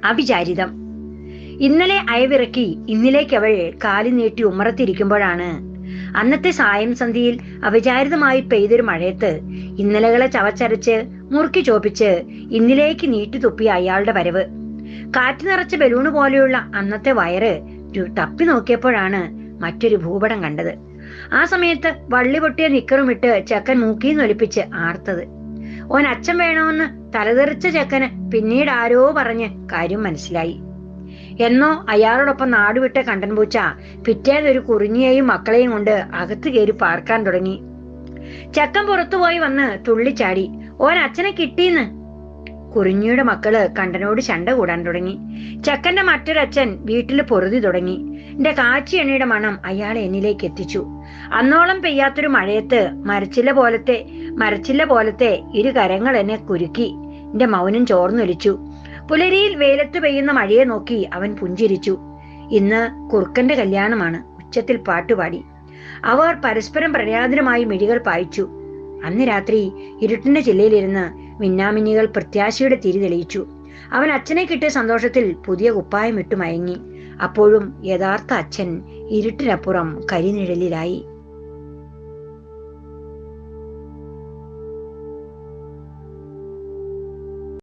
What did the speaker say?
അവിചാരിതം. ഇന്നലെ അയവിറക്കി ഇന്നിലേക്ക് അവൾ കാലി നീട്ടി ഉമ്മറത്തിരിക്കുമ്പോഴാണ് അന്നത്തെ സായം സന്ധ്യയിൽ അവിചാരിതമായി പെയ്തൊരു മഴയത്ത് ഇന്നലകളെ ചവച്ചരച്ച് മുറുക്കി ചോപ്പിച്ച് ഇന്നിലേക്ക് നീട്ടി തുപ്പിയ അയാളുടെ വരവ്. കാറ്റ് നിറച്ച ബലൂണ് പോലെയുള്ള അന്നത്തെ വയറ് തപ്പി നോക്കിയപ്പോഴാണ് മറ്റൊരു ഭൂപടം കണ്ടത്. ആ സമയത്ത് വള്ളി പൊട്ടിയ നിക്കറുമിട്ട് ചെക്കൻ മൂക്കീന്നൊലിപ്പിച്ച് ആർത്തത്. ഓൻ അച്ഛൻ വേണമെന്ന് തലതെറിച്ച ചെക്കന് പിന്നീട് ആരോ പറഞ്ഞ് കാര്യം മനസ്സിലായി. എന്നോ അയാളോടൊപ്പം നാടുവിട്ട കണ്ടൻപൂച്ച പിറ്റേന്നൊരു കുറിഞ്ഞിയെയും മക്കളെയും കൊണ്ട് അകത്ത് കയറി പാർക്കാൻ തുടങ്ങി. ചെക്കൻ പുറത്തുപോയി വന്ന് തുള്ളിച്ചാടി, ഓൻ അച്ഛനെ കിട്ടീന്ന്. കുറിഞ്ഞിയുടെ മക്കള് കണ്ടനോട് ശണ്ട കൂടാൻ തുടങ്ങി. ചെക്കന്റെ മറ്റൊരച്ഛൻ വീട്ടിൽ പൊറുതി തുടങ്ങി. എന്റെ കാച്ചി എണ്ണയുടെ മണം അയാളെ എന്നിലേക്ക് എത്തിച്ചു. അന്നോളം പെയ്യാത്തൊരു മഴയത്ത് മരച്ചില്ല പോലത്തെ ഇരു കരങ്ങൾ എന്നെ കുരുക്കി. എന്റെ മൗനം ചോർന്നൊലിച്ചു. പുലരിയിൽ വെയിലത്ത് പെയ്യുന്ന മഴയെ നോക്കി അവൻ പുഞ്ചിരിച്ചു. ഇന്ന് കുറുക്കന്റെ കല്യാണമാണ്. ഉച്ചത്തിൽ പാട്ടുപാടി. അവർ പരസ്പരം പ്രണയാതരമായി മിഴികൾ പായിച്ചു. അന്ന് രാത്രി ഇരുട്ടിന്റെ ചില്ലയിലിരുന്ന് മിന്നാമിന്നികൾ പ്രത്യാശയുടെ തിരി തെളിയിച്ചു. അവൻ അച്ഛനെ കിട്ടിയ സന്തോഷത്തിൽ പുതിയ കുപ്പായം ഇട്ടു മയങ്ങി. അപ്പോഴും യഥാർത്ഥ അച്ഛൻ ഇരുട്ടിനപ്പുറം കരിനിഴലിലായി.